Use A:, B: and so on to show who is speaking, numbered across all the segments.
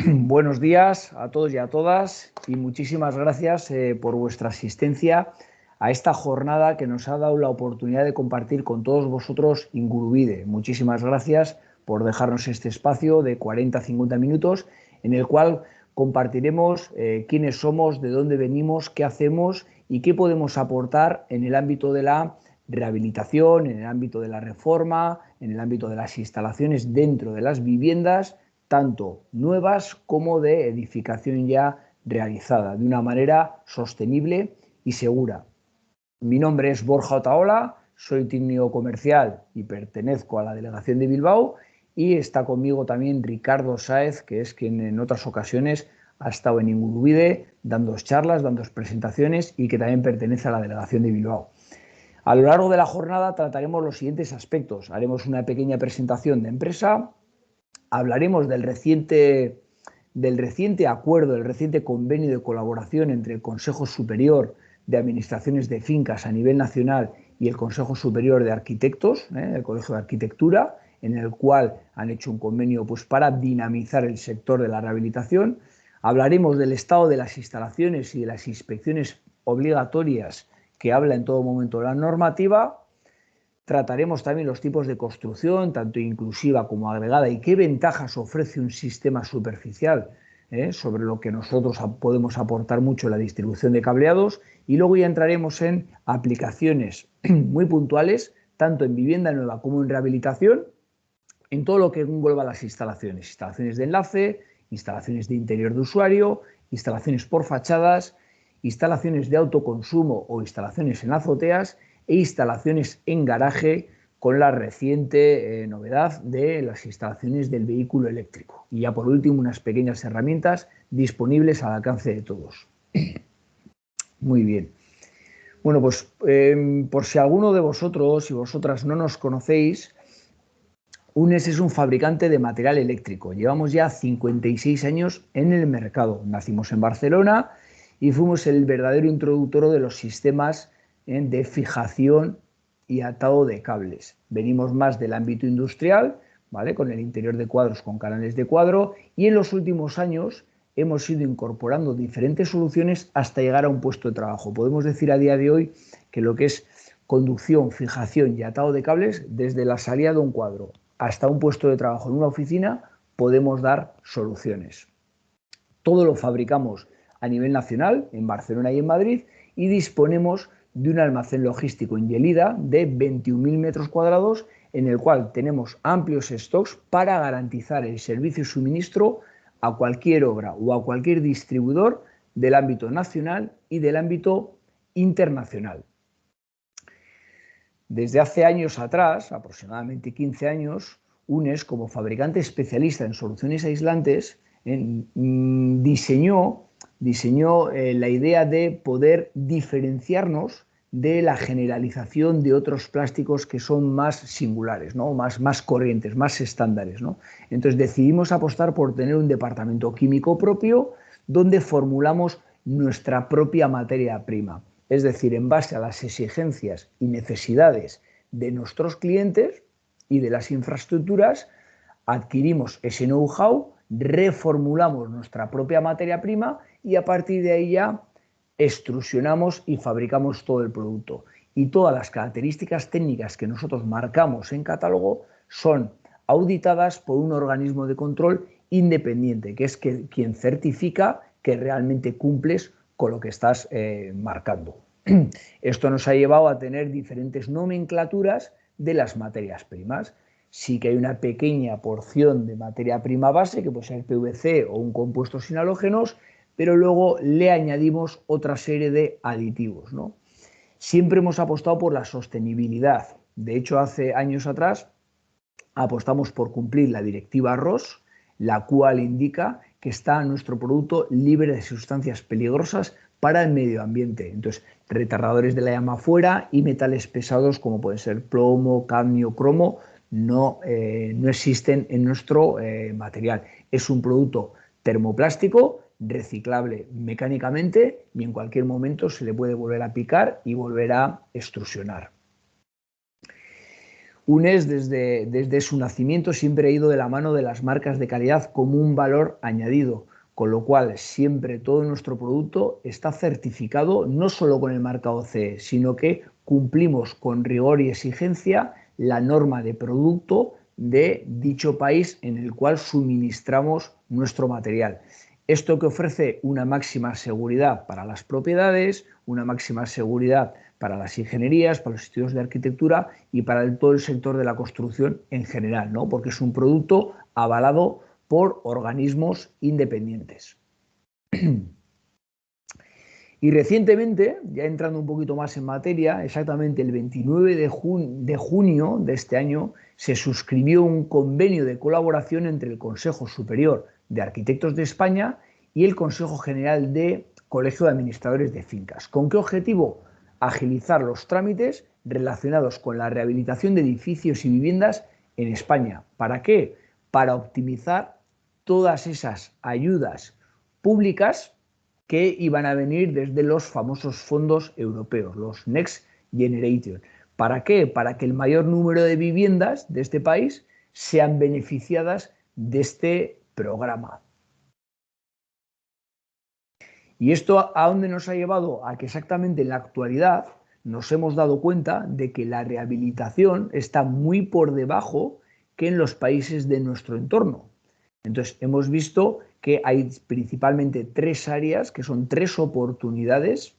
A: Buenos días a todos y a todas y muchísimas gracias por vuestra asistencia a esta jornada que nos ha dado la oportunidad de compartir con todos vosotros Ingurubide. Muchísimas gracias por dejarnos este espacio de 40-50 minutos en el cual compartiremos quiénes somos, de dónde venimos, qué hacemos y qué podemos aportar en el ámbito de la rehabilitación, en el ámbito de la reforma, en el ámbito de las instalaciones dentro de las viviendas, tanto nuevas como de edificación ya realizada, de una manera sostenible y segura. Mi nombre es Borja Otaola, soy técnico comercial y pertenezco a la delegación de Bilbao, y está conmigo también Ricardo Sáez, que es quien en otras ocasiones ha estado en Ingurubide dando charlas, dando presentaciones y que también pertenece a la delegación de Bilbao. A lo largo de la jornada trataremos los siguientes aspectos. Haremos una pequeña presentación de empresa, hablaremos del reciente acuerdo, del reciente convenio de colaboración entre el Consejo Superior de Administraciones de Fincas a nivel nacional y el Consejo Superior de Arquitectos, el Colegio de Arquitectura, en el cual han hecho un convenio para dinamizar el sector de la rehabilitación. Hablaremos del estado de las instalaciones y de las inspecciones obligatorias que habla en todo momento la normativa. Trataremos también los tipos de construcción, tanto inclusiva como agregada, y qué ventajas ofrece un sistema superficial, sobre lo que nosotros podemos aportar mucho en la distribución de cableados. Y luego ya entraremos en aplicaciones muy puntuales, tanto en vivienda nueva como en rehabilitación, en todo lo que engloba las instalaciones, instalaciones de enlace, instalaciones de interior de usuario, instalaciones por fachadas, instalaciones de autoconsumo o instalaciones en azoteas e instalaciones en garaje, con la reciente novedad de las instalaciones del vehículo eléctrico. Y ya por último, unas pequeñas herramientas disponibles al alcance de todos. Muy bien. Bueno, pues por si alguno de vosotros y vosotras no nos conocéis, UNES es un fabricante de material eléctrico. Llevamos ya 56 años en el mercado. Nacimos en Barcelona y fuimos el verdadero introductor de los sistemas de fijación y atado de cables. Venimos más del ámbito industrial, ¿vale?, con el interior de cuadros con canales de cuadro, y en los últimos años hemos ido incorporando diferentes soluciones hasta llegar a un puesto de trabajo. Podemos decir a día de hoy que lo que es conducción, fijación y atado de cables, desde la salida de un cuadro hasta un puesto de trabajo en una oficina, podemos dar soluciones. Todo lo fabricamos a nivel nacional, en Barcelona y en Madrid, y disponemos de un almacén logístico en Lleida de 21.000 metros cuadrados, en el cual tenemos amplios stocks para garantizar el servicio y suministro a cualquier obra o a cualquier distribuidor del ámbito nacional y del ámbito internacional. Desde hace años atrás, aproximadamente 15 años, UNES, como fabricante especialista en soluciones aislantes, diseñó la idea de poder diferenciarnos de la generalización de otros plásticos que son más singulares, ¿no?, más corrientes, más estándares, ¿no? Entonces decidimos apostar por tener un departamento químico propio donde formulamos nuestra propia materia prima. Es decir, en base a las exigencias y necesidades de nuestros clientes y de las infraestructuras, adquirimos ese know-how, reformulamos nuestra propia materia prima y a partir de ahí ya extrusionamos y fabricamos todo el producto. Y todas las características técnicas que nosotros marcamos en catálogo son auditadas por un organismo de control independiente, que es quien certifica que realmente cumples con lo que estás marcando. Esto nos ha llevado a tener diferentes nomenclaturas de las materias primas. Sí que hay una pequeña porción de materia prima base, que puede ser PVC o un compuesto sin halógenos, pero luego le añadimos otra serie de aditivos, ¿no? Siempre hemos apostado por la sostenibilidad. De hecho, hace años atrás apostamos por cumplir la directiva ROS, la cual indica que está nuestro producto libre de sustancias peligrosas para el medio ambiente. Entonces, retardadores de la llama fuera y metales pesados como pueden ser plomo, cadmio, cromo, no existen en nuestro material. Es un producto termoplástico, reciclable mecánicamente, y en cualquier momento se le puede volver a picar y volver a extrusionar. UNES desde su nacimiento siempre ha ido de la mano de las marcas de calidad como un valor añadido, con lo cual siempre todo nuestro producto está certificado no solo con el marcado CE, sino que cumplimos con rigor y exigencia la norma de producto de dicho país en el cual suministramos nuestro material. Esto que ofrece una máxima seguridad para las propiedades, una máxima seguridad para las ingenierías, para los estudios de arquitectura y para todo el sector de la construcción en general, ¿no? Porque es un producto avalado por organismos independientes. Y recientemente, ya entrando un poquito más en materia, exactamente el 29 de junio de este año se suscribió un convenio de colaboración entre el Consejo Superior de Arquitectos de España y el Consejo General de Colegio de Administradores de Fincas. ¿Con qué objetivo? Agilizar los trámites relacionados con la rehabilitación de edificios y viviendas en España. ¿Para qué? Para optimizar todas esas ayudas públicas que iban a venir desde los famosos fondos europeos, los Next Generation. ¿Para qué? Para que el mayor número de viviendas de este país sean beneficiadas de este programa. ¿Y esto a dónde nos ha llevado? A que exactamente en la actualidad nos hemos dado cuenta de que la rehabilitación está muy por debajo que en los países de nuestro entorno. Entonces, hemos visto que hay principalmente tres áreas, que son tres oportunidades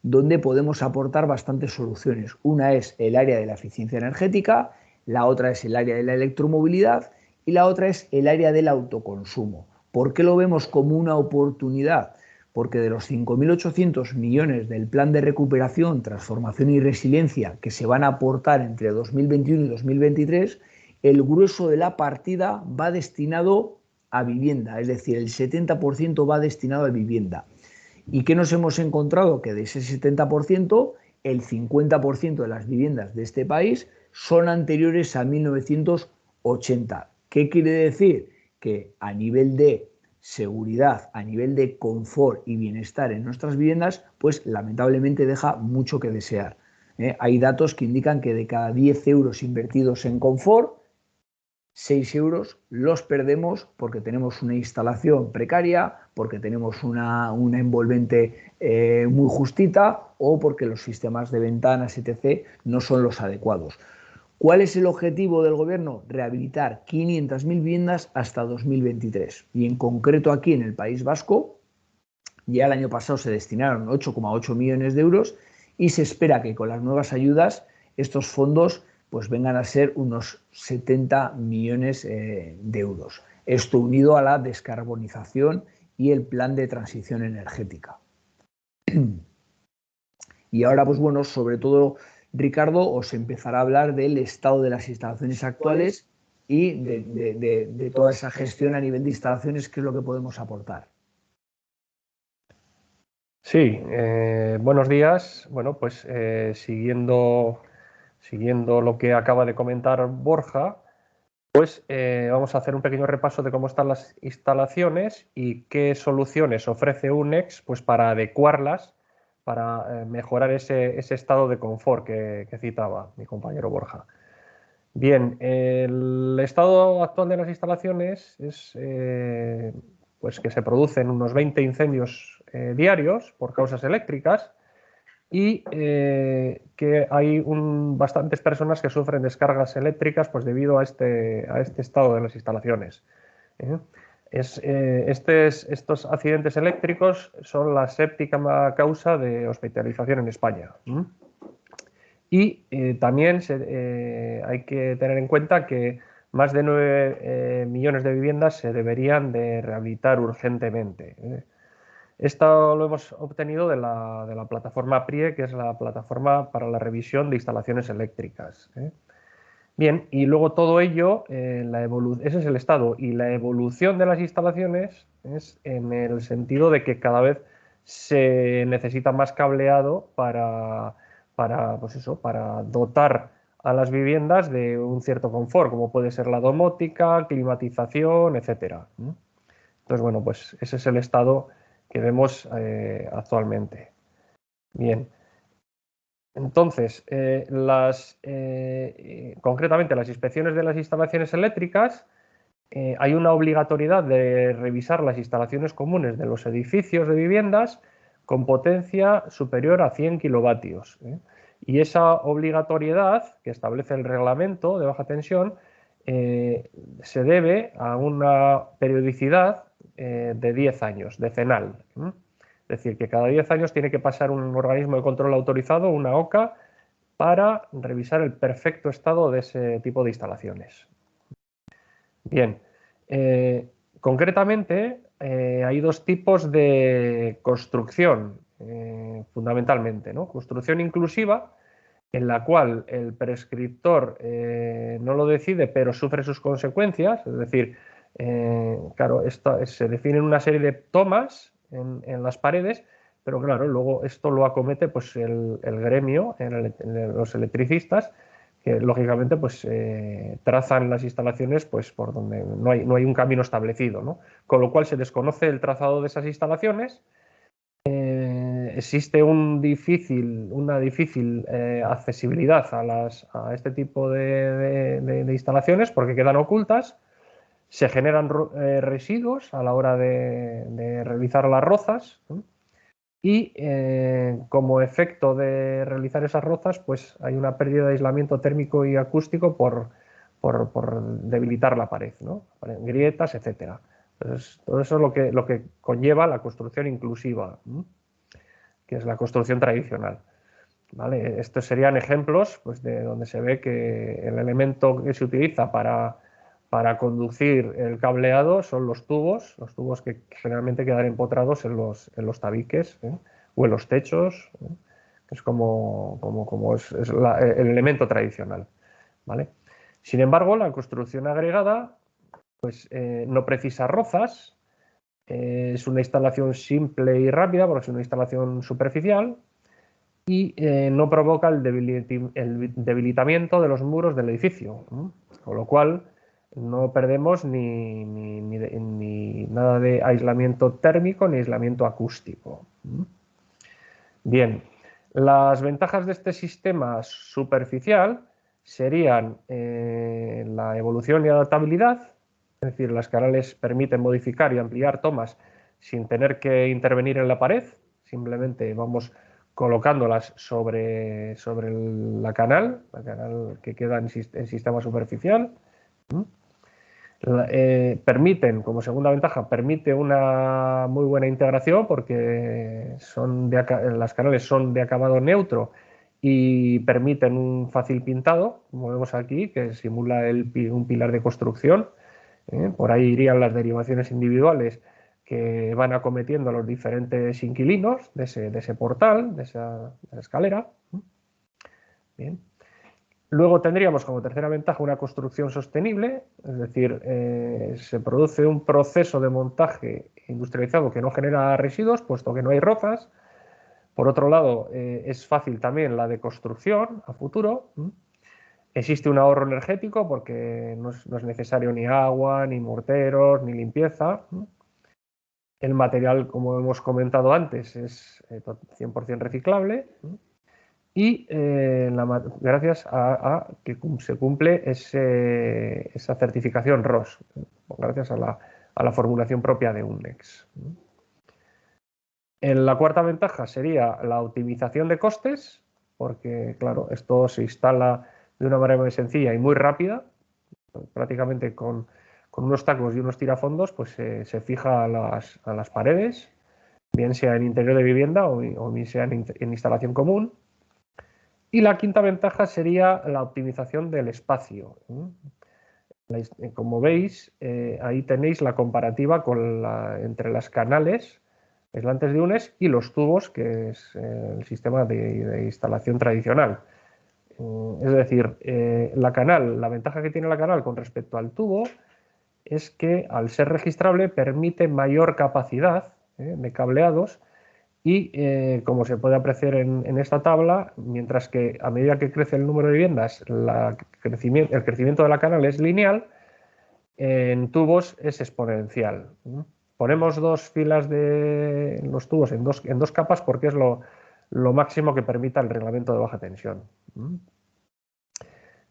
A: donde podemos aportar bastantes soluciones. Una es el área de la eficiencia energética, la otra es el área de la electromovilidad y la otra es el área del autoconsumo. ¿Por qué lo vemos como una oportunidad? Porque de los 5.800 millones del Plan de Recuperación, Transformación y Resiliencia que se van a aportar entre 2021 y 2023, el grueso de la partida va destinado a vivienda, es decir, el 70% va destinado a vivienda. ¿Y qué nos hemos encontrado? Que de ese 70%, el 50% de las viviendas de este país son anteriores a 1980. ¿Qué quiere decir? Que a nivel de seguridad, a nivel de confort y bienestar en nuestras viviendas, pues lamentablemente deja mucho que desear. Hay datos que indican que de cada 10 euros invertidos en confort, 6 euros los perdemos porque tenemos una instalación precaria, porque tenemos una envolvente muy justita o porque los sistemas de ventanas, etc., no son los adecuados. ¿Cuál es el objetivo del gobierno? Rehabilitar 500.000 viviendas hasta 2023. Y en concreto aquí en el País Vasco, ya el año pasado se destinaron 8,8 millones de euros y se espera que con las nuevas ayudas estos fondos pues vengan a ser unos 70 millones de euros. Esto unido a la descarbonización y el plan de transición energética. Y ahora, pues bueno, sobre todo, Ricardo, os empezará a hablar del estado de las instalaciones actuales y de toda esa gestión a nivel de instalaciones, qué es lo que podemos aportar.
B: Sí, buenos días. Bueno, pues siguiendo lo que acaba de comentar Borja, pues vamos a hacer un pequeño repaso de cómo están las instalaciones y qué soluciones ofrece UNEX pues, para adecuarlas, para mejorar ese estado de confort que citaba mi compañero Borja. Bien, el estado actual de las instalaciones es pues que se producen unos 20 incendios diarios por causas eléctricas y que hay bastantes personas que sufren descargas eléctricas pues, debido a este estado de las instalaciones. Estos accidentes eléctricos son la séptima causa de hospitalización en España. Y también hay que tener en cuenta que más de 9 millones de viviendas se deberían de rehabilitar urgentemente. Esto lo hemos obtenido de la plataforma PRIE, que es la plataforma para la revisión de instalaciones eléctricas. Bien, y luego todo ello, ese es el estado, y la evolución de las instalaciones es en el sentido de que cada vez se necesita más cableado pues eso, para dotar a las viviendas de un cierto confort, como puede ser la domótica, climatización, etcétera. Entonces, bueno, pues ese es el estado que vemos actualmente. Bien. Entonces, concretamente las inspecciones de las instalaciones eléctricas, hay una obligatoriedad de revisar las instalaciones comunes de los edificios de viviendas con potencia superior a 100 kilovatios. Y esa obligatoriedad que establece el reglamento de baja tensión se debe a una periodicidad de 10 años, decenal. Es decir, que cada 10 años tiene que pasar un organismo de control autorizado, una OCA, para revisar el perfecto estado de ese tipo de instalaciones. Bien, concretamente hay dos tipos de construcción, fundamentalmente, ¿no? Construcción inclusiva, en la cual el prescriptor no lo decide, pero sufre sus consecuencias, es decir, claro, se definen una serie de tomas en las paredes, pero claro, luego esto lo acomete pues, el gremio, los electricistas, que lógicamente pues, trazan las instalaciones pues, por donde no hay un camino establecido, ¿no? Con lo cual se desconoce el trazado de esas instalaciones. Existe una difícil accesibilidad a este tipo de instalaciones porque quedan ocultas, se generan residuos a la hora de realizar las rozas, ¿no? Y como efecto de realizar esas rozas, pues hay una pérdida de aislamiento térmico y acústico por debilitar la pared, ¿no? Grietas, etc. Entonces, todo eso es lo que conlleva la construcción inclusiva, ¿no? Que es la construcción tradicional. ¿Vale? Estos serían ejemplos pues, de donde se ve que el elemento que se utiliza para conducir el cableado son los tubos que generalmente quedan empotrados en los tabiques, o en los techos, que es como es el elemento tradicional. ¿Vale? Sin embargo, la construcción agregada pues, no precisa rozas, es una instalación simple y rápida porque es una instalación superficial y no provoca el debilitamiento de los muros del edificio, con lo cual no perdemos ni nada de aislamiento térmico ni aislamiento acústico. Bien, las ventajas de este sistema superficial serían la evolución y adaptabilidad, es decir, las canales permiten modificar y ampliar tomas sin tener que intervenir en la pared, simplemente vamos colocándolas sobre la canal que queda en sistema superficial. Permiten, como segunda ventaja, permite una muy buena integración porque las canales son de acabado neutro y permiten un fácil pintado, como vemos aquí, que simula un pilar de construcción. Por ahí irían las derivaciones individuales que van acometiendo a los diferentes inquilinos de ese portal, de esa escalera. Bien. Luego tendríamos como tercera ventaja una construcción sostenible, es decir, se produce un proceso de montaje industrializado que no genera residuos, puesto que no hay rozas. Por otro lado, es fácil también la deconstrucción a futuro. Existe un ahorro energético porque no es necesario ni agua, ni morteros, ni limpieza. El material, como hemos comentado antes, es 100% reciclable. Y gracias a que se cumple esa certificación RoHS, gracias a la formulación propia de UNEX. La cuarta ventaja sería la optimización de costes, porque claro, esto se instala de una manera muy sencilla y muy rápida, prácticamente con unos tacos y unos tirafondos, pues se fija a las paredes, bien sea en interior de vivienda o bien sea en instalación común. Y la quinta ventaja sería la optimización del espacio. Como veis, ahí tenéis la comparativa entre las canales aislantes de UNES y los tubos, que es el sistema de instalación tradicional. Es decir, la ventaja que tiene la canal con respecto al tubo es que al ser registrable permite mayor capacidad de cableados. Y como se puede apreciar en esta tabla, mientras que a medida que crece el número de viviendas, el crecimiento de la canal es lineal, en tubos es exponencial. Ponemos dos filas de los tubos en dos capas porque es lo lo máximo que permita el reglamento de baja tensión.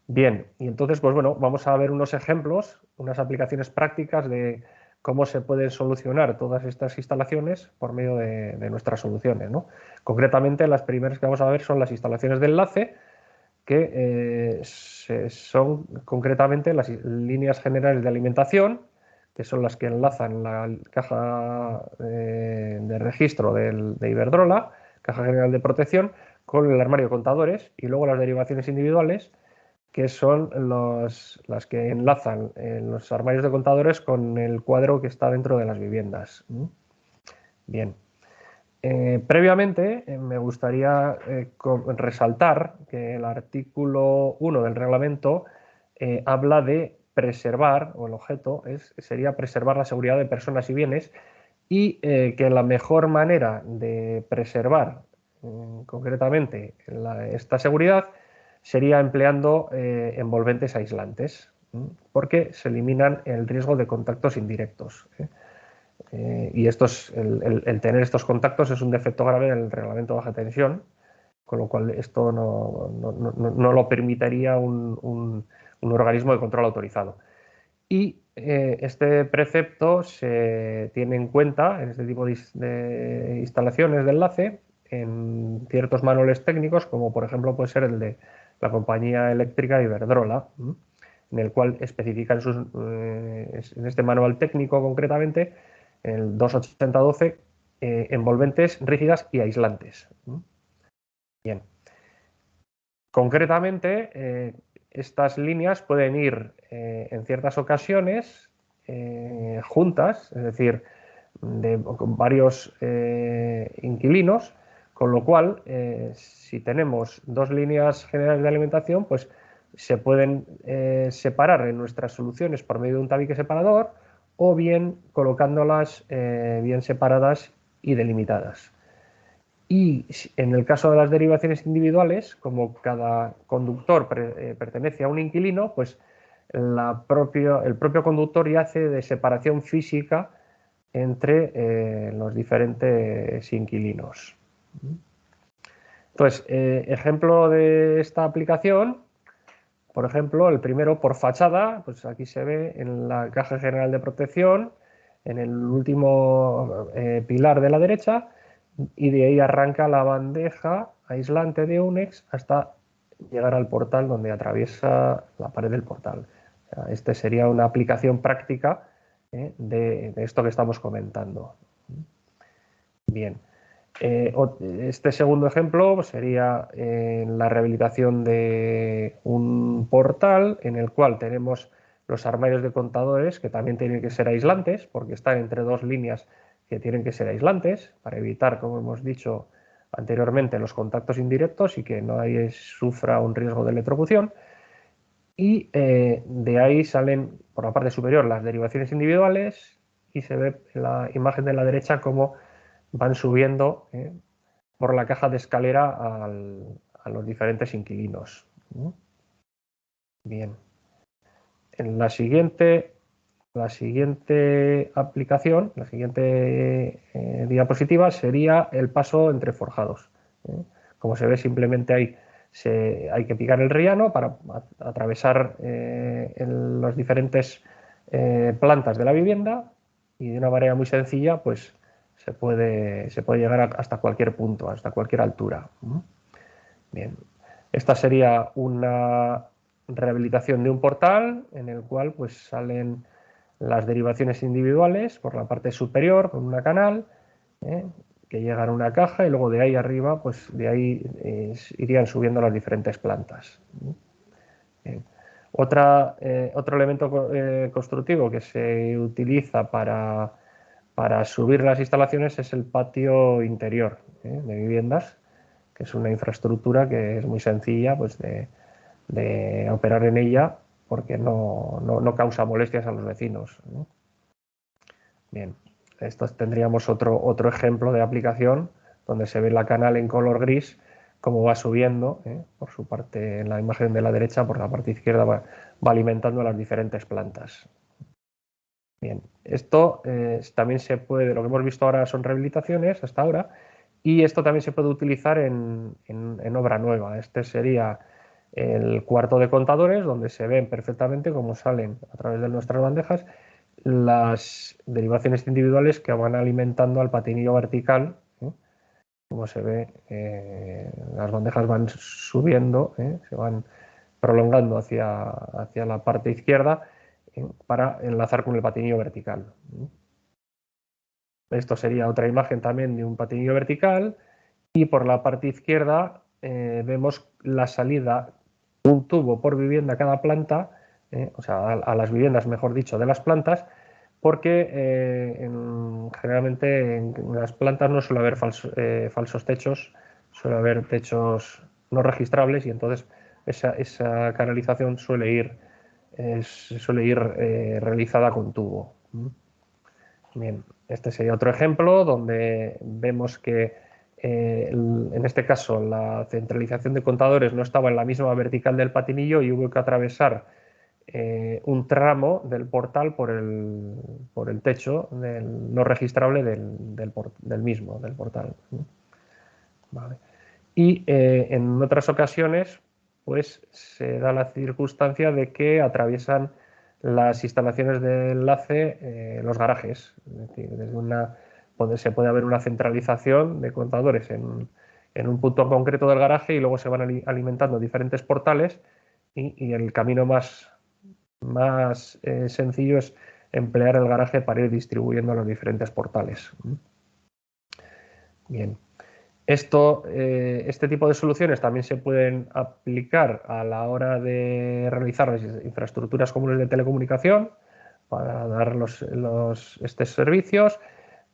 B: Bien, y entonces, pues bueno, vamos a ver unos ejemplos, unas aplicaciones prácticas de cómo se pueden solucionar todas estas instalaciones por medio de nuestras soluciones, ¿no? Concretamente, las primeras que vamos a ver son las instalaciones de enlace, que son concretamente las líneas generales de alimentación, que son las que enlazan la caja de registro de Iberdrola, caja general de protección, con el armario de contadores, y luego las derivaciones individuales, que son las que enlazan los armarios de contadores con el cuadro que está dentro de las viviendas. Bien. Previamente, me gustaría resaltar que el artículo 1 del reglamento habla de preservar, o el objeto sería preservar la seguridad de personas y bienes, y que la mejor manera de preservar concretamente esta seguridad sería empleando envolventes aislantes, porque se eliminan el riesgo de contactos indirectos. Y el tener estos contactos es un defecto grave del reglamento de baja tensión, con lo cual esto no lo permitiría un organismo de control autorizado. Y este precepto se tiene en cuenta en este tipo de instalaciones de enlace en ciertos manuales técnicos, como por ejemplo puede ser el de la compañía eléctrica Iberdrola, en el cual especifican en este manual técnico concretamente, el 28012, envolventes rígidas y aislantes. Bien. Concretamente, estas líneas pueden ir en ciertas ocasiones juntas, es decir, con varios inquilinos, con lo cual, si tenemos dos líneas generales de alimentación, pues se pueden separar en nuestras soluciones por medio de un tabique separador, o bien colocándolas bien separadas y delimitadas. Y en el caso de las derivaciones individuales, como cada conductor pertenece a un inquilino, pues el propio conductor ya hace de separación física entre los diferentes inquilinos. Entonces, ejemplo de esta aplicación, por ejemplo, el primero por fachada, pues aquí se ve en la caja general de protección, en el último pilar de la derecha, y de ahí arranca la bandeja aislante de Unex hasta llegar al portal donde atraviesa la pared del portal. O sea, este sería una aplicación práctica de esto que estamos comentando. Bien. Este segundo ejemplo sería la rehabilitación de un portal en el cual tenemos los armarios de contadores, que también tienen que ser aislantes, porque están entre dos líneas que tienen que ser aislantes, para evitar, como hemos dicho anteriormente, los contactos indirectos y que nadie sufra un riesgo de electrocución. Y de ahí salen por la parte superior las derivaciones individuales, y se ve en la imagen de la derecha cómo van subiendo por la caja de escalera a los diferentes inquilinos. Bien. En la siguiente aplicación, la siguiente diapositiva, sería el paso entre forjados. Como se ve, simplemente hay que picar el rellano para atravesar las diferentes plantas de la vivienda, y de una manera muy sencilla pues se puede llegar hasta cualquier punto, hasta cualquier altura. Bien, esta sería una rehabilitación de un portal en el cual pues salen las derivaciones individuales por la parte superior con una canal que llegan a una caja, y luego de ahí arriba pues de ahí irían subiendo las diferentes plantas. Bien. Otro elemento constructivo que se utiliza para subir las instalaciones es el patio interior de viviendas, que es una infraestructura que es muy sencilla pues de operar en ella, porque no causa molestias a los vecinos. Bien, esto tendríamos otro ejemplo de aplicación donde se ve la canal en color gris, cómo va subiendo por su parte, en la imagen de la derecha, por la parte izquierda va alimentando las diferentes plantas. Bien, esto también se puede, lo que hemos visto ahora son rehabilitaciones hasta ahora, Y esto también se puede utilizar en obra nueva. Este sería el cuarto de contadores, donde se ven perfectamente cómo salen a través de nuestras bandejas las derivaciones individuales que van alimentando al patinillo vertical. Como se ve, las bandejas van subiendo, se van prolongando hacia la parte izquierda para enlazar con el patinillo vertical. Esto sería otra imagen también de un patinillo vertical, y por la parte izquierda vemos la salida, un tubo por vivienda a cada planta, o sea, a las viviendas, mejor dicho, de las plantas, porque generalmente en las plantas no suele haber falsos techos, suele haber techos no registrables, y entonces esa canalización suele ir realizada con tubo. Bien, este sería otro ejemplo donde vemos que en este caso la centralización de contadores no estaba en la misma vertical del patinillo y hubo que atravesar un tramo del portal por el techo no registrable del mismo, del portal. Vale. Y en otras ocasiones pues se da la circunstancia de que atraviesan las instalaciones de enlace los garajes. Es decir, se puede haber una centralización de contadores en un punto concreto del garaje, y luego se van alimentando diferentes portales, y el camino más sencillo es emplear el garaje para ir distribuyendo los diferentes portales. Bien. Este tipo de soluciones también se pueden aplicar a la hora de realizar las infraestructuras comunes de telecomunicación para dar estos servicios,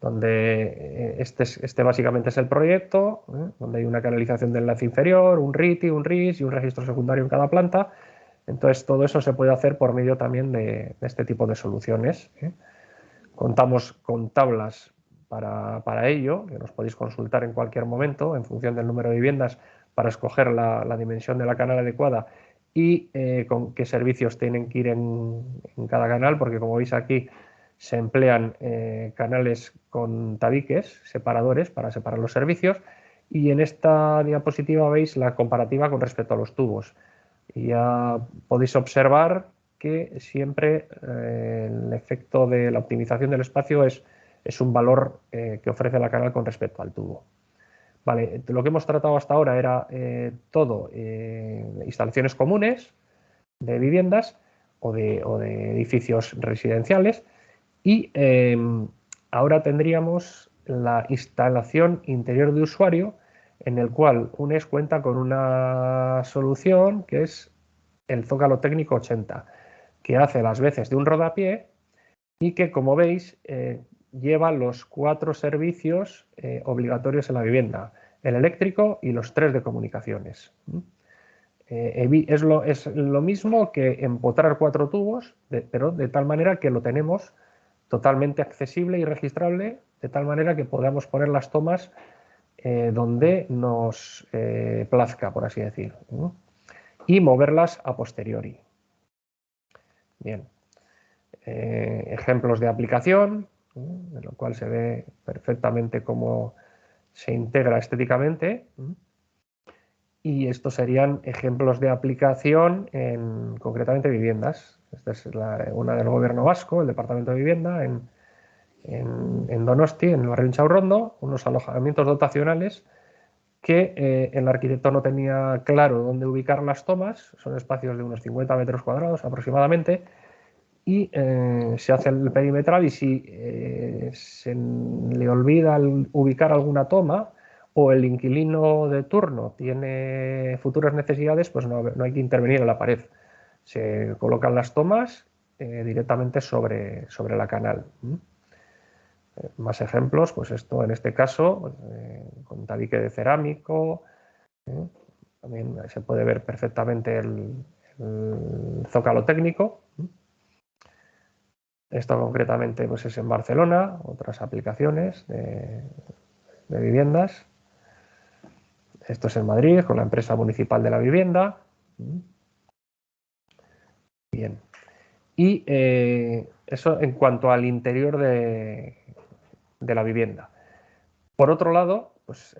B: donde este básicamente es el proyecto, donde hay una canalización de enlace inferior, un RITI, un RIS y un registro secundario en cada planta. Entonces todo eso se puede hacer por medio también de este tipo de soluciones. Contamos con tablas para ello, que nos podéis consultar en cualquier momento en función del número de viviendas, para escoger la dimensión de la canal adecuada y con qué servicios tienen que ir en cada canal, porque como veis aquí se emplean canales con tabiques, separadores, para separar los servicios, y en esta diapositiva veis la comparativa con respecto a los tubos. Y ya podéis observar que siempre el efecto de la optimización del espacio es un valor que ofrece la canal con respecto al tubo. Vale, lo que hemos tratado hasta ahora era todo instalaciones comunes de viviendas o de edificios residenciales, y ahora tendríamos la instalación interior de usuario, en el cual UNES cuenta con una solución que es el Zócalo Técnico 80, que hace las veces de un rodapié y que, como veis, lleva los 4 servicios obligatorios en la vivienda: el eléctrico y los 3 de comunicaciones. Es lo mismo que empotrar 4 tubos, pero de tal manera que lo tenemos totalmente accesible y registrable, de tal manera que podamos poner las tomas donde nos plazca, por así decir, y moverlas a posteriori. Bien. Ejemplos de aplicación, en lo cual se ve perfectamente cómo se integra estéticamente. Y estos serían ejemplos de aplicación en concretamente viviendas. Esta es una del Gobierno vasco, el Departamento de Vivienda, en Donosti, en el barrio Inchaurrondo, unos alojamientos dotacionales que el arquitecto no tenía claro dónde ubicar las tomas. Son espacios de unos 50 metros cuadrados aproximadamente, y se hace el perimetral, y si se le olvida ubicar alguna toma, o el inquilino de turno tiene futuras necesidades, pues no hay que intervenir en la pared. Se colocan las tomas directamente sobre la canal. Más ejemplos, pues esto en este caso, pues, con tabique de cerámico. También se puede ver perfectamente el zócalo técnico. Esto concretamente pues es en Barcelona, otras aplicaciones de viviendas. Esto es en Madrid, con la empresa municipal de la vivienda. Bien. Y eso en cuanto al interior de la vivienda. Por otro lado, pues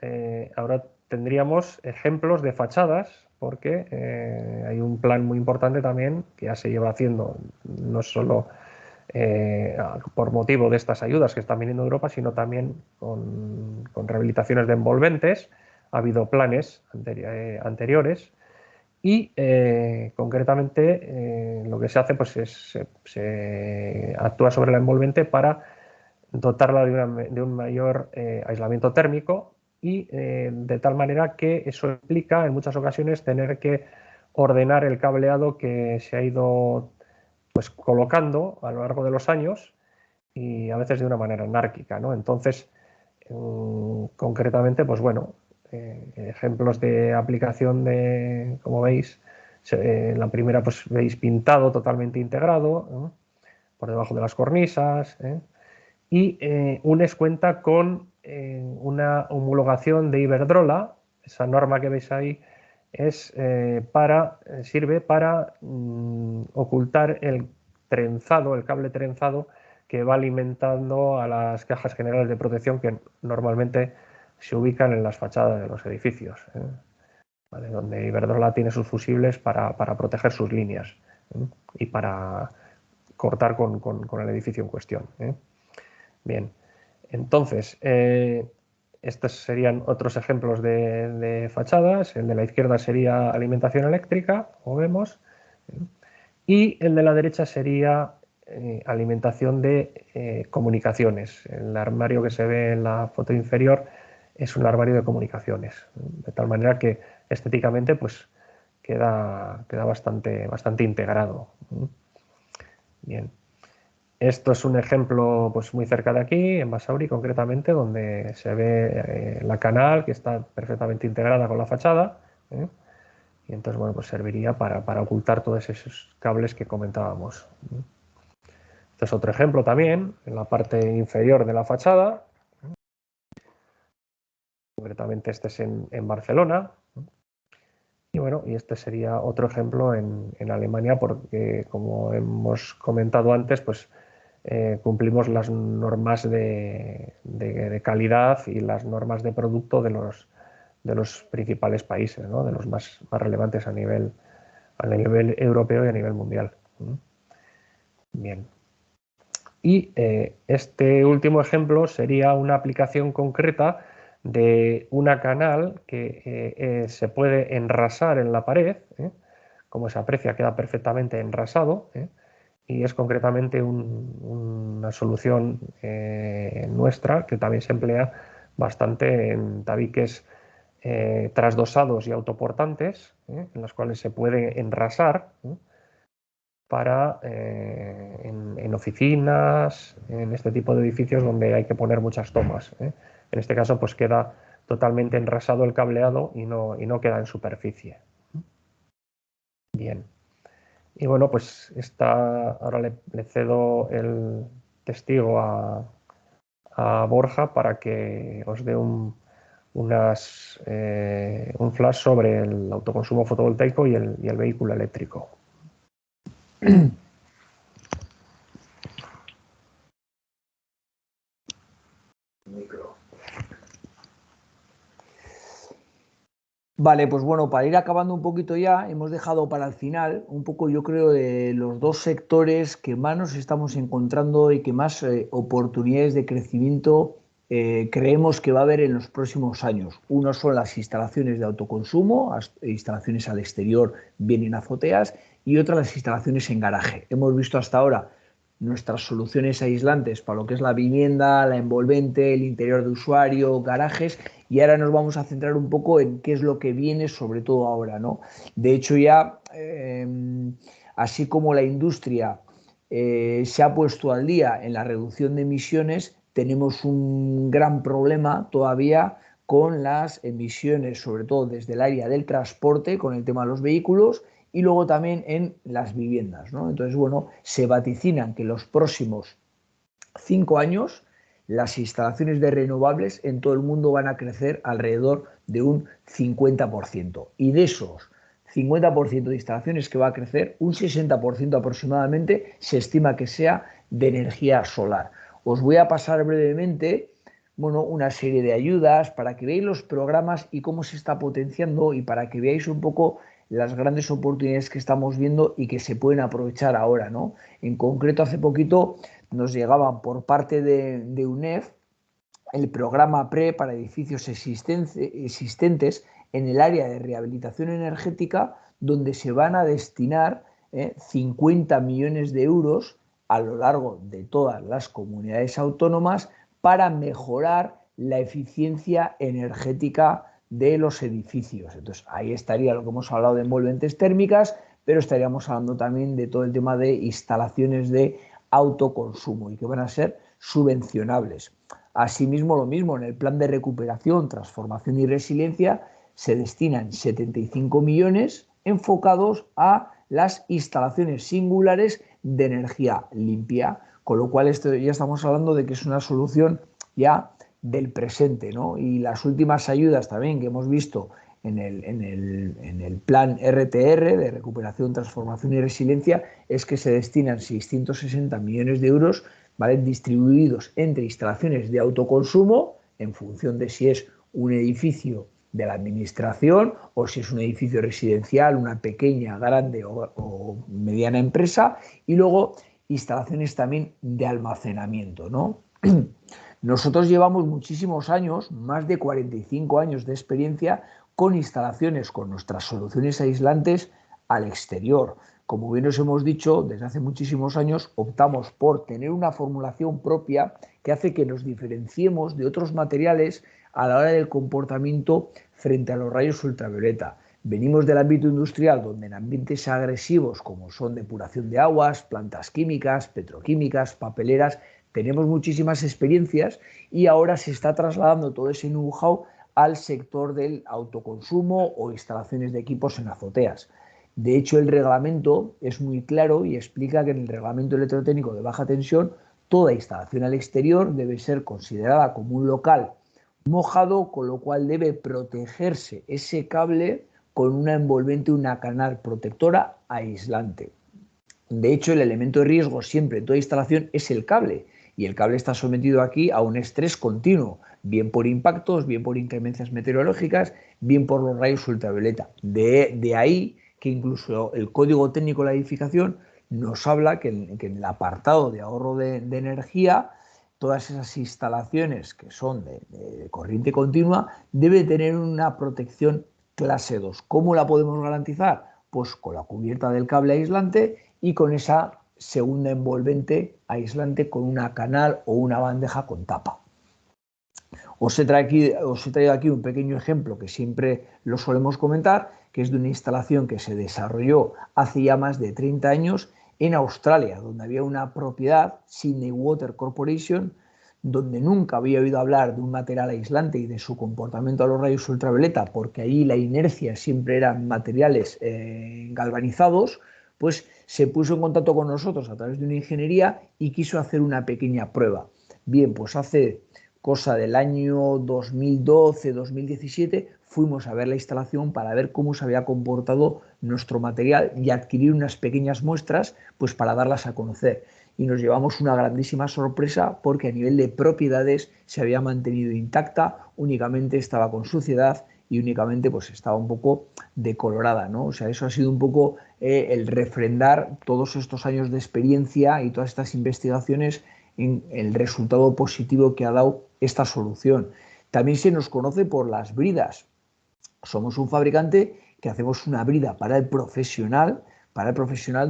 B: ahora tendríamos ejemplos de fachadas, porque hay un plan muy importante también que ya se lleva haciendo, no solo por motivo de estas ayudas que están viniendo de Europa, sino también con rehabilitaciones de envolventes. Ha habido planes anteriores y concretamente lo que se hace pues se actúa sobre la envolvente para dotarla de un mayor aislamiento térmico y de tal manera que eso implica en muchas ocasiones tener que ordenar el cableado que se ha ido pues colocando a lo largo de los años y a veces de una manera anárquica, ¿no? Entonces, concretamente, pues bueno, ejemplos de aplicación de, como veis, la primera pues veis pintado totalmente integrado, ¿no? Por debajo de las cornisas, y UNES cuenta con una homologación de Iberdrola. Esa norma que veis ahí sirve para ocultar el trenzado, el cable trenzado que va alimentando a las cajas generales de protección que normalmente se ubican en las fachadas de los edificios, ¿vale? Donde Iberdrola tiene sus fusibles para proteger sus líneas y para cortar con el edificio en cuestión. Bien, entonces, estos serían otros ejemplos de fachadas. El de la izquierda sería alimentación eléctrica, como vemos, y el de la derecha sería alimentación de comunicaciones. El armario que se ve en la foto inferior es un armario de comunicaciones, de tal manera que estéticamente pues, queda bastante integrado. Bien. Esto es un ejemplo pues, muy cerca de aquí, en Basauri concretamente, donde se ve la canal que está perfectamente integrada con la fachada, y entonces bueno, pues serviría para ocultar todos esos cables que comentábamos. Este es otro ejemplo también, en la parte inferior de la fachada, concretamente este es en Barcelona, y bueno, y este sería otro ejemplo en Alemania, porque como hemos comentado antes, pues cumplimos las normas de calidad y las normas de producto de los principales países, ¿no? De los más relevantes a nivel europeo y a nivel mundial. Bien. Y este último ejemplo sería una aplicación concreta de una canal que se puede enrasar en la pared, como se aprecia queda perfectamente enrasado, y es concretamente una solución nuestra que también se emplea bastante en tabiques trasdosados y autoportantes, en los cuales se puede enrasar para en oficinas, en este tipo de edificios donde hay que poner muchas tomas. En este caso pues queda totalmente enrasado el cableado y no queda en superficie. Bien. Y bueno, pues ahora le cedo el testigo a Borja para que os dé un flash sobre el autoconsumo fotovoltaico y el vehículo eléctrico.
A: Vale, pues bueno, para ir acabando un poquito ya, hemos dejado para el final un poco, yo creo, de los dos sectores que más nos estamos encontrando y que más oportunidades de crecimiento creemos que va a haber en los próximos años. Uno son las instalaciones de autoconsumo, instalaciones al exterior, bien en azoteas, y otra las instalaciones en garaje. Hemos visto hasta ahora nuestras soluciones aislantes para lo que es la vivienda, la envolvente, el interior de usuario, garajes, y ahora nos vamos a centrar un poco en qué es lo que viene, sobre todo ahora, ¿no? De hecho, ya, así como la industria se ha puesto al día en la reducción de emisiones, tenemos un gran problema todavía con las emisiones, sobre todo desde el área del transporte, con el tema de los vehículos, y luego también en las viviendas, ¿no? Entonces, bueno, se vaticinan que los próximos 5 años las instalaciones de renovables en todo el mundo van a crecer alrededor de un 50%. Y de esos 50% de instalaciones que va a crecer, un 60% aproximadamente se estima que sea de energía solar. Os voy a pasar brevemente bueno, una serie de ayudas para que veáis los programas y cómo se está potenciando y para que veáis un poco las grandes oportunidades que estamos viendo y que se pueden aprovechar ahora, ¿no? En concreto, hace poquito nos llegaban por parte de UNEF el programa PRE para edificios existentes en el área de rehabilitación energética, donde se van a destinar 50 millones de euros a lo largo de todas las comunidades autónomas para mejorar la eficiencia energética de los edificios. Entonces, ahí estaría lo que hemos hablado de envolventes térmicas, pero estaríamos hablando también de todo el tema de instalaciones de autoconsumo y que van a ser subvencionables. Asimismo, lo mismo, en el plan de recuperación, transformación y resiliencia se destinan 75 millones enfocados a las instalaciones singulares de energía limpia, con lo cual esto ya estamos hablando de que es una solución ya del presente, ¿no? Y las últimas ayudas también que hemos visto en el plan RTR de recuperación, transformación y resiliencia es que se destinan 660 millones de euros, ¿vale?, distribuidos entre instalaciones de autoconsumo en función de si es un edificio de la administración o si es un edificio residencial, una pequeña, grande o mediana empresa, y luego instalaciones también de almacenamiento, ¿no? Nosotros llevamos muchísimos años, más de 45 años de experiencia con instalaciones, con nuestras soluciones aislantes al exterior. Como bien os hemos dicho, desde hace muchísimos años optamos por tener una formulación propia que hace que nos diferenciemos de otros materiales a la hora del comportamiento frente a los rayos ultravioleta. Venimos del ámbito industrial, donde en ambientes agresivos como son depuración de aguas, plantas químicas, petroquímicas, papeleras, tenemos muchísimas experiencias y ahora se está trasladando todo ese know-how al sector del autoconsumo o instalaciones de equipos en azoteas. De hecho, el reglamento es muy claro y explica que en el reglamento electrotécnico de baja tensión toda instalación al exterior debe ser considerada como un local mojado, con lo cual debe protegerse ese cable con una envolvente, una canal protectora aislante. De hecho, el elemento de riesgo siempre en toda instalación es el cable, y el cable está sometido aquí a un estrés continuo, bien por impactos, bien por inclemencias meteorológicas, bien por los rayos ultravioleta. De ahí que incluso el código técnico de la edificación nos habla que en el apartado de ahorro de energía, todas esas instalaciones que son de corriente continua deben tener una protección clase 2. ¿Cómo la podemos garantizar? Pues con la cubierta del cable aislante y con esa segunda envolvente aislante con una canal o una bandeja con tapa. Os he traído aquí un pequeño ejemplo que siempre lo solemos comentar, que es de una instalación que se desarrolló hace ya más de 30 años en Australia, donde había una propiedad, Sydney Water Corporation, donde nunca había oído hablar de un material aislante y de su comportamiento a los rayos ultravioleta, porque allí la inercia siempre eran materiales galvanizados, pues se puso en contacto con nosotros a través de una ingeniería y quiso hacer una pequeña prueba. Bien, pues hace cosa del año 2012-2017, fuimos a ver la instalación para ver cómo se había comportado nuestro material y adquirir unas pequeñas muestras pues para darlas a conocer. Y nos llevamos una grandísima sorpresa porque a nivel de propiedades se había mantenido intacta, únicamente estaba con suciedad y únicamente pues estaba un poco decolorada, ¿no? O sea, eso ha sido un poco el refrendar todos estos años de experiencia y todas estas investigaciones en el resultado positivo que ha dado esta solución. También se nos conoce por las bridas. Somos un fabricante que hacemos una brida para el profesional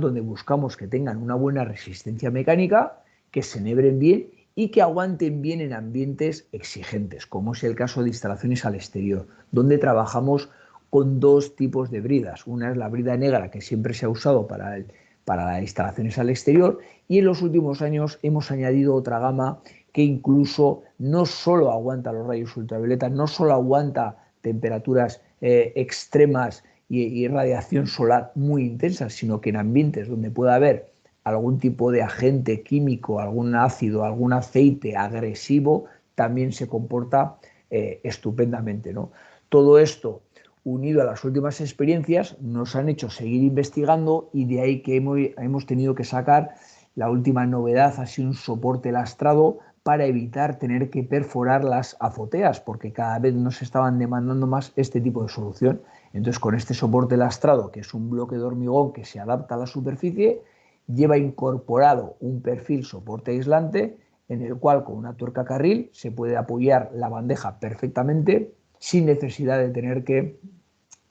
A: donde buscamos que tengan una buena resistencia mecánica, que se enhebren bien y que aguanten bien en ambientes exigentes, como es el caso de instalaciones al exterior, donde trabajamos con dos tipos de bridas. Una es la brida negra, que siempre se ha usado para las instalaciones al exterior, y en los últimos años hemos añadido otra gama que incluso no solo aguanta los rayos ultravioleta, no solo aguanta temperaturas extremas y radiación solar muy intensa, sino que en ambientes donde pueda haber algún tipo de agente químico, algún ácido, algún aceite agresivo, también se comporta estupendamente, ¿no? Todo esto, unido a las últimas experiencias, nos han hecho seguir investigando y de ahí que hemos tenido que sacar la última novedad, ha sido un soporte lastrado para evitar tener que perforar las azoteas, porque cada vez nos estaban demandando más este tipo de solución. Entonces, con este soporte lastrado, que es un bloque de hormigón que se adapta a la superficie, lleva incorporado un perfil soporte aislante en el cual con una tuerca carril se puede apoyar la bandeja perfectamente sin necesidad de tener que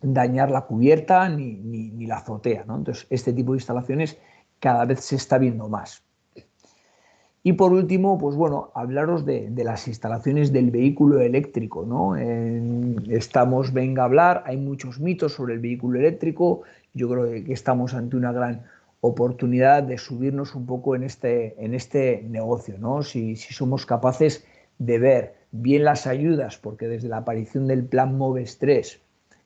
A: dañar la cubierta ni la azotea, ¿no? Entonces, este tipo de instalaciones cada vez se está viendo más. Y por último, pues bueno, hablaros de las instalaciones del vehículo eléctrico, ¿no? Venga a hablar, hay muchos mitos sobre el vehículo eléctrico, yo creo que estamos ante una gran oportunidad de subirnos un poco en este negocio, ¿no? Si somos capaces de ver bien las ayudas, porque desde la aparición del Plan MOVES 3,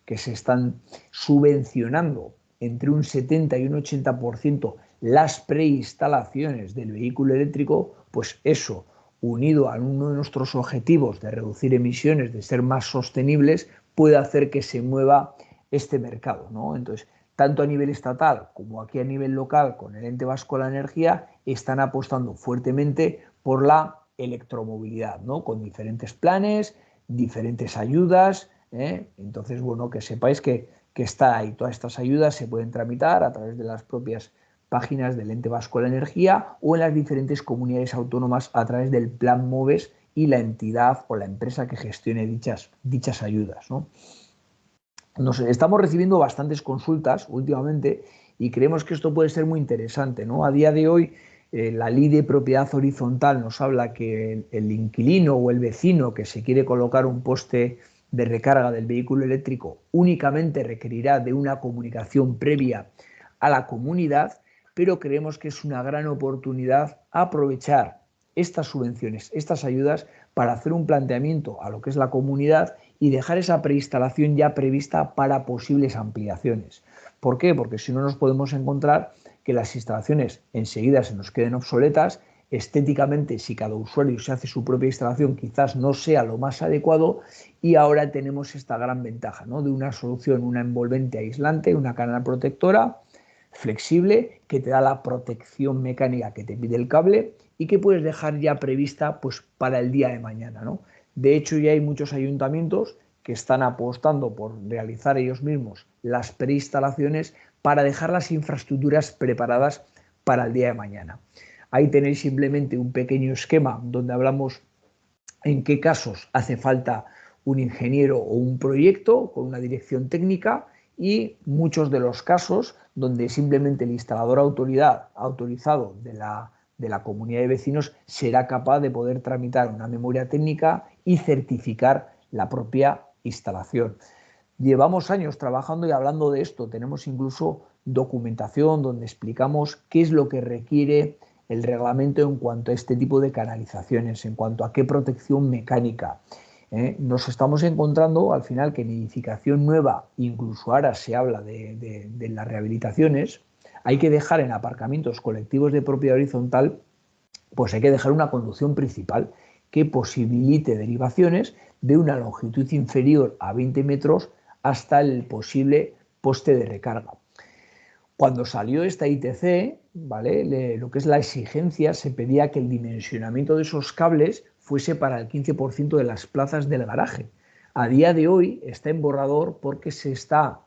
A: que se están subvencionando entre un 70 y un 80% las preinstalaciones del vehículo eléctrico, pues eso, unido a uno de nuestros objetivos de reducir emisiones, de ser más sostenibles, puede hacer que se mueva este mercado, ¿no? Entonces, tanto a nivel estatal como aquí a nivel local, con el Ente Vasco de la Energía, están apostando fuertemente por la electromovilidad, ¿no? Con diferentes planes, diferentes ayudas, ¿eh? Entonces, bueno, que sepáis que está ahí. Todas estas ayudas se pueden tramitar a través de las propias páginas del Ente Vasco de la Energía o en las diferentes comunidades autónomas a través del Plan MOVES y la entidad o la empresa que gestione dichas ayudas, ¿no? Estamos recibiendo bastantes consultas últimamente y creemos que esto puede ser muy interesante, ¿no? A día de hoy, la ley de propiedad horizontal nos habla que el inquilino o el vecino que se quiere colocar un poste de recarga del vehículo eléctrico únicamente requerirá de una comunicación previa a la comunidad, pero creemos que es una gran oportunidad aprovechar estas subvenciones, estas ayudas, para hacer un planteamiento a lo que es la comunidad y dejar esa preinstalación ya prevista para posibles ampliaciones. ¿Por qué? Porque si no nos podemos encontrar que las instalaciones enseguida se nos queden obsoletas, estéticamente si cada usuario se hace su propia instalación quizás no sea lo más adecuado y ahora tenemos esta gran ventaja, ¿no? De una solución, una envolvente aislante, una canal protectora flexible que te da la protección mecánica que te pide el cable y que puedes dejar ya prevista pues, para el día de mañana, ¿no? De hecho, ya hay muchos ayuntamientos que están apostando por realizar ellos mismos las preinstalaciones para dejar las infraestructuras preparadas para el día de mañana. Ahí tenéis simplemente un pequeño esquema donde hablamos en qué casos hace falta un ingeniero o un proyecto con una dirección técnica y muchos de los casos donde simplemente el instalador autorizado de la comunidad de vecinos será capaz de poder tramitar una memoria técnica y certificar la propia instalación. Llevamos años trabajando y hablando de esto, tenemos incluso documentación donde explicamos qué es lo que requiere el reglamento en cuanto a este tipo de canalizaciones, en cuanto a qué protección mecánica. Nos estamos encontrando al final que en edificación nueva, incluso ahora se habla de las rehabilitaciones, hay que dejar en aparcamientos colectivos de propiedad horizontal, pues hay que dejar una conducción principal que posibilite derivaciones de una longitud inferior a 20 metros hasta el posible poste de recarga. Cuando salió esta ITC, ¿vale? Lo que es la exigencia, se pedía que el dimensionamiento de esos cables fuese para el 15% de las plazas del garaje. A día de hoy está en borrador porque se está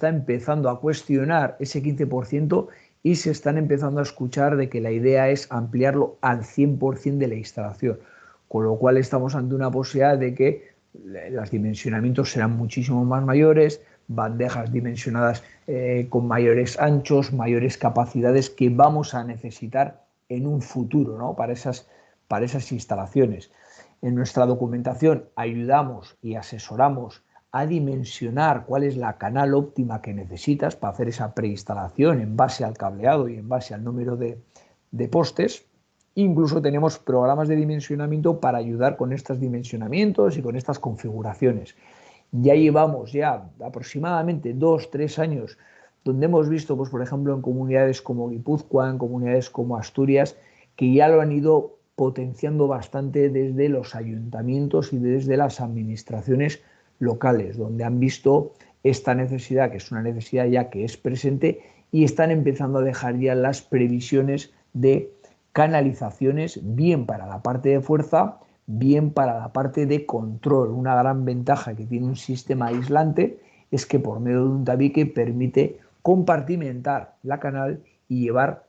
A: empezando a cuestionar ese 15% y se están empezando a escuchar de que la idea es ampliarlo al 100% de la instalación, con lo cual estamos ante una posibilidad de que los dimensionamientos serán muchísimo más mayores, bandejas dimensionadas con mayores anchos, mayores capacidades que vamos a necesitar en un futuro, ¿no? para esas instalaciones. En nuestra documentación ayudamos y asesoramos a dimensionar cuál es la canal óptima que necesitas para hacer esa preinstalación en base al cableado y en base al número de postes. Incluso tenemos programas de dimensionamiento para ayudar con estos dimensionamientos y con estas configuraciones. Ya llevamos aproximadamente 2-3 años donde hemos visto, pues, por ejemplo, en comunidades como Guipúzcoa, en comunidades como Asturias, que ya lo han ido potenciando bastante desde los ayuntamientos y desde las administraciones locales, donde han visto esta necesidad, que es una necesidad ya que es presente, y están empezando a dejar ya las previsiones de canalizaciones, bien para la parte de fuerza, bien para la parte de control. Una gran ventaja que tiene un sistema aislante es que por medio de un tabique permite compartimentar la canal y llevar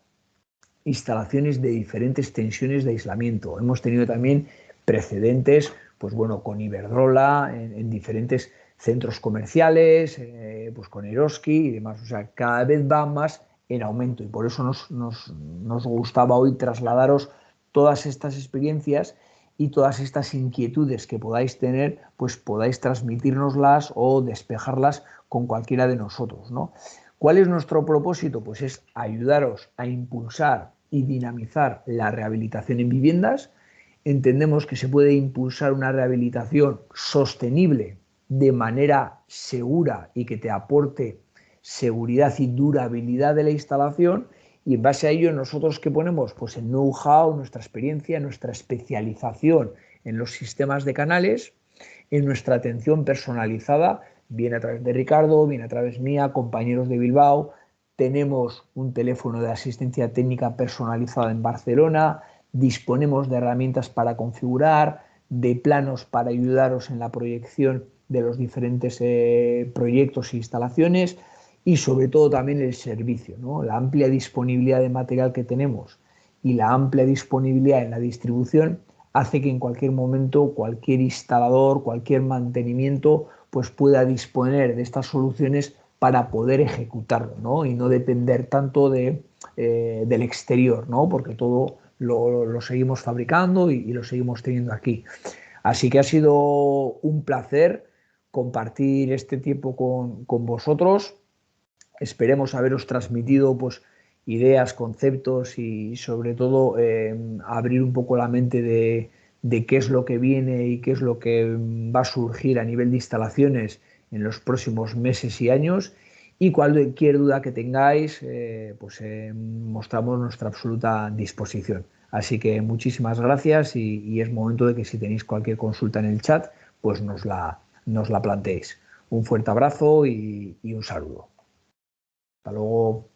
A: instalaciones de diferentes tensiones de aislamiento. Hemos tenido también precedentes, pues bueno, con Iberdrola en diferentes centros comerciales, pues con Eroski y demás. O sea, cada vez va más en aumento y por eso nos gustaba hoy trasladaros todas estas experiencias y todas estas inquietudes que podáis tener, pues podáis transmitírnoslas o despejarlas con cualquiera de nosotros, ¿no? ¿Cuál es nuestro propósito? Pues es ayudaros a impulsar y dinamizar la rehabilitación en viviendas. Entendemos que se puede impulsar una rehabilitación sostenible de manera segura y que te aporte seguridad y durabilidad de la instalación, y en base a ello nosotros ¿qué ponemos? Pues el know-how, nuestra experiencia, nuestra especialización en los sistemas de canales, en nuestra atención personalizada, bien a través de Ricardo, bien a través mía, compañeros de Bilbao. Tenemos un teléfono de asistencia técnica personalizada en Barcelona, disponemos de herramientas para configurar, de planos para ayudaros en la proyección de los diferentes proyectos e instalaciones, y sobre todo también el servicio, ¿no? La amplia disponibilidad de material que tenemos y la amplia disponibilidad en la distribución hace que en cualquier momento cualquier instalador, cualquier mantenimiento, pues pueda disponer de estas soluciones para poder ejecutarlo, ¿no? Y no depender tanto del exterior, ¿no? Porque todo lo seguimos fabricando y lo seguimos teniendo aquí. Así que ha sido un placer compartir este tiempo con vosotros. Esperemos haberos transmitido pues, ideas, conceptos y sobre todo abrir un poco la mente de qué es lo que viene y qué es lo que va a surgir a nivel de instalaciones en los próximos meses y años. Y cualquier duda que tengáis, mostramos nuestra absoluta disposición. Así que muchísimas gracias y es momento de que si tenéis cualquier consulta en el chat, pues nos la planteéis. Un fuerte abrazo y un saludo. Hasta luego.